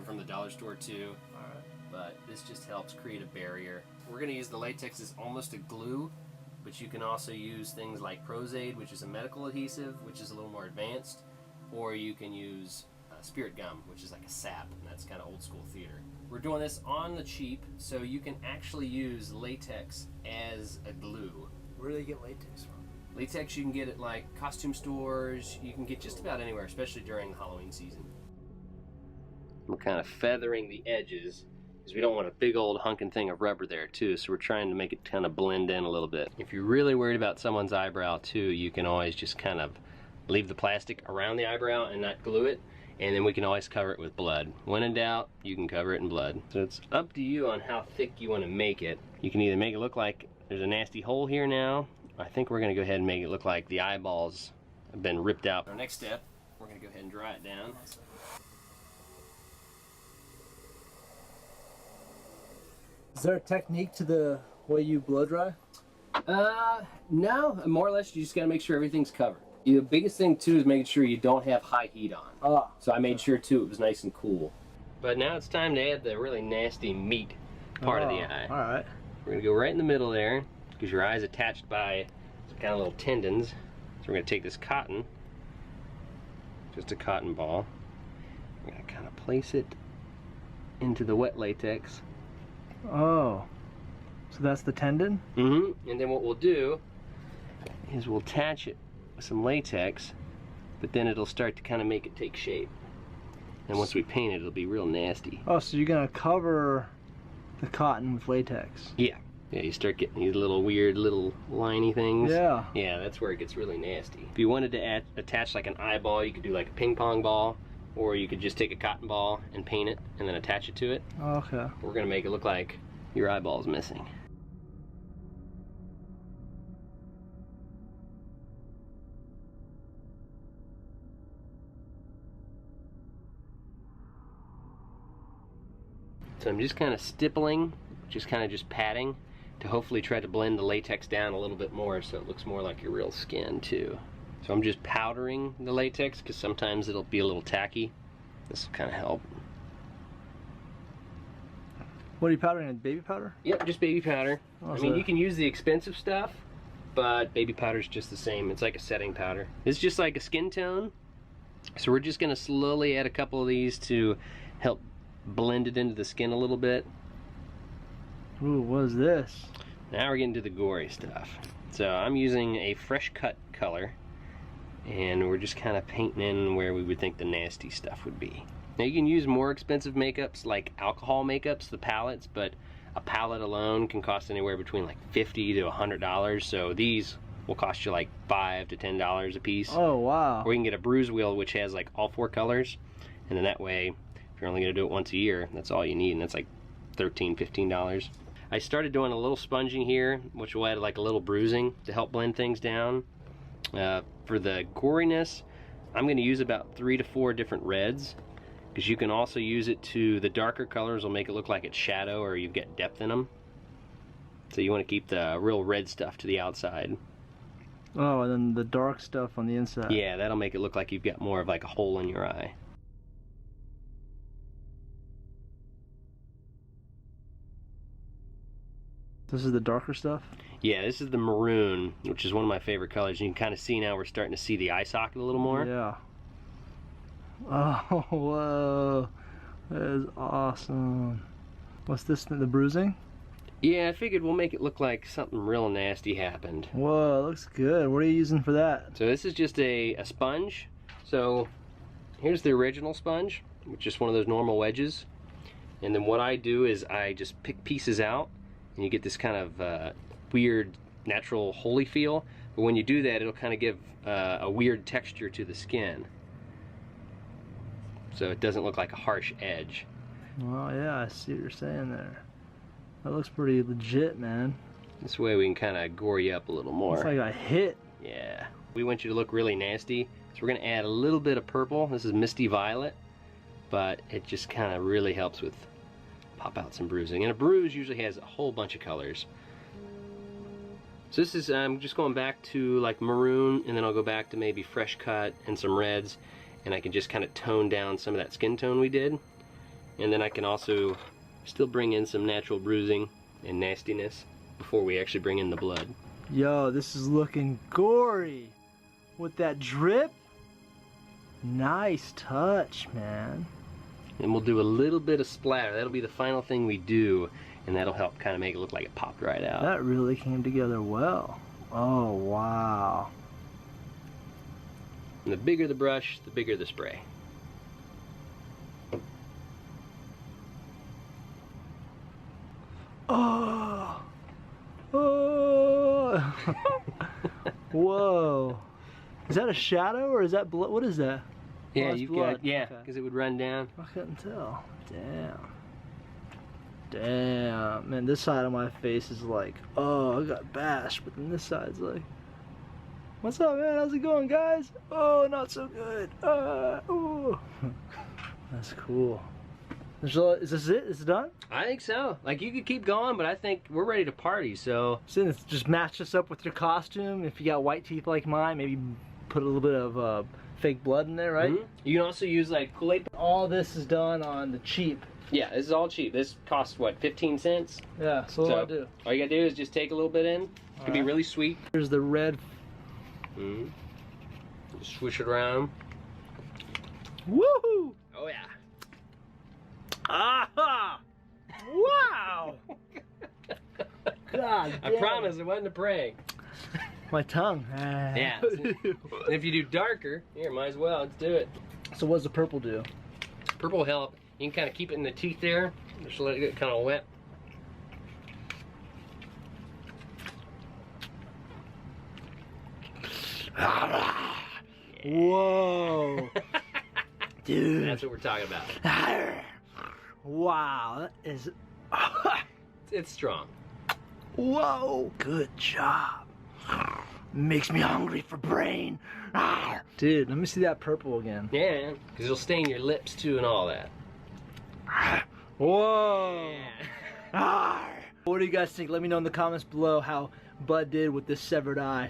from the dollar store too. Alright. But this just helps create a barrier. We're going to use the latex as almost a glue, but you can also use things like Pros-Aid, which is a medical adhesive, which is a little more advanced, or you can use spirit gum, which is like a sap, and that's kind of old school theater. We're doing this on the cheap, so you can actually use latex as a glue. Where do they get latex from? Latex you can get at like costume stores, you can get just about anywhere, especially during the Halloween season. We're kind of feathering the edges because we don't want a big old hunking thing of rubber there too, so we're trying to make it kind of blend in a little bit. If you're really worried about someone's eyebrow too, you can always just kind of leave the plastic around the eyebrow and not glue it, and then we can always cover it with blood. When in doubt, you can cover it in blood. So it's up to you on how thick you want to make it. You can either make it look like there's a nasty hole here now. I think we're going to go ahead and make it look like the eyeballs have been ripped out. Our next step, we're going to go ahead and dry it down. Is there a technique to the way you blow dry? No, more or less you just got to make sure everything's covered. The biggest thing too is making sure you don't have high heat on. Ah. So I made sure too it was nice and cool. But now it's time to add the really nasty meat part of the eye. Alright. We're going to go right in the middle there, because your eye is attached by some kind of little tendons. So we're going to take this cotton, just a cotton ball. We're going to kind of place it into the wet latex. Oh. So that's the tendon? Mm-hmm. And then what we'll do is we'll attach it with some latex, but then it'll start to kind of make it take shape. And once we paint it, it'll be real nasty. Oh, so you're going to cover the cotton with latex? Yeah. Yeah, you start getting these little weird little liney things. Yeah. Yeah, that's where it gets really nasty. If you wanted to attach like an eyeball, you could do like a ping pong ball, or you could just take a cotton ball and paint it and then attach it to it. Okay. We're gonna make it look like your eyeball's missing. So I'm just kind of stippling, just kind of just patting to hopefully try to blend the latex down a little bit more so it looks more like your real skin too. So I'm just powdering the latex because sometimes it'll be a little tacky. This will kind of help. What are you powdering? Baby powder? Yep, just baby powder. Oh, I mean, you can use the expensive stuff, but baby powder is just the same. It's like a setting powder. It's just like a skin tone. So we're just gonna slowly add a couple of these to help blend it into the skin a little bit. Ooh, what is this? Now we're getting to the gory stuff. So I'm using a fresh cut color, and we're just kind of painting in where we would think the nasty stuff would be. Now you can use more expensive makeups like alcohol makeups, the palettes, but a palette alone can cost anywhere between like $50 to $100. So these will cost you like $5 to $10 a piece. Oh, wow. Or you can get a bruise wheel which has like all 4 colors, and then that way, if you're only gonna do it once a year, that's all you need, and that's like $13, $15. I started doing a little sponging here, which will add like a little bruising to help blend things down. For the goriness, I'm going to use about 3 to 4 different reds, because you can also use it to, the darker colors will make it look like it's shadow or you get depth in them. So you want to keep the real red stuff to the outside. Oh, and then the dark stuff on the inside. Yeah, that'll make it look like you've got more of like a hole in your eye. This is the darker stuff? Yeah, this is the maroon, which is one of my favorite colors. You can kind of see now we're starting to see the eye socket a little more. Yeah. Oh, whoa. That is awesome. What's this, the bruising? Yeah, I figured we'll make it look like something real nasty happened. Whoa, it looks good. What are you using for that? So this is just a sponge. So here's the original sponge, which is one of those normal wedges. And then what I do is I just pick pieces out, and you get this kind of weird natural holy feel. But when you do that, it'll kind of give a weird texture to the skin, so it doesn't look like a harsh edge. Oh yeah, I see what you're saying there. That looks pretty legit, man. This way we can kind of gore you up a little more. It's like a hit. Yeah. We want you to look really nasty, so we're going to add a little bit of purple. This is Misty Violet, but it just kind of really helps with pop out some bruising. And a bruise usually has a whole bunch of colors. So this is, I'm just going back to like maroon, and then I'll go back to maybe fresh cut and some reds, and I can just kind of tone down some of that skin tone we did. And then I can also still bring in some natural bruising and nastiness before we actually bring in the blood. Yo, this is looking gory. With that drip. Nice touch, man. And we'll do a little bit of splatter. That'll be the final thing we do, and that'll help kind of make it look like it popped right out. That really came together well. Oh, wow. And the bigger the brush, the bigger the spray. Oh. Oh. Whoa. Is that a shadow or is that blood? What is that? Yeah, Oh, that's you've blood. got, yeah, Okay. because it would run down. I couldn't tell. Damn. Damn. Man, this side of my face is like, oh, I got bashed. But then this side's like, what's up, man? How's it going, guys? Oh, not so good. Ooh. That's cool. Is this it? Is it done? I think so. Like, you could keep going, but I think we're ready to party, so. So just match this up with your costume. If you got white teeth like mine, maybe put a little bit of fake blood in there, right? Mhm. You can also use, like, Kool-Aid. All this is done on the cheap. Yeah, this is all cheap. This costs, what, 15 cents? Yeah, so what do I do? All you gotta do is just take a little bit in. It can be Alright. really sweet. Here's the red. Mhm. Just swish it around. Woohoo! Oh, yeah. Aha! Wow! God I damn. promise it wasn't a prank. My tongue. Yeah. And if you do darker, here, might as well. Let's do it. So what does the purple do? Purple will help. You can kind of keep it in the teeth there. Just let it get kind of wet. Whoa! Dude. That's what we're talking about. Wow, that is. It's strong. Whoa! Good job. Makes me hungry for brain. Dude, let me see that purple again. Yeah, because it'll stain your lips too and all that. Whoa! Yeah. What do you guys think? Let me know in the comments below how Bud did with this severed eye.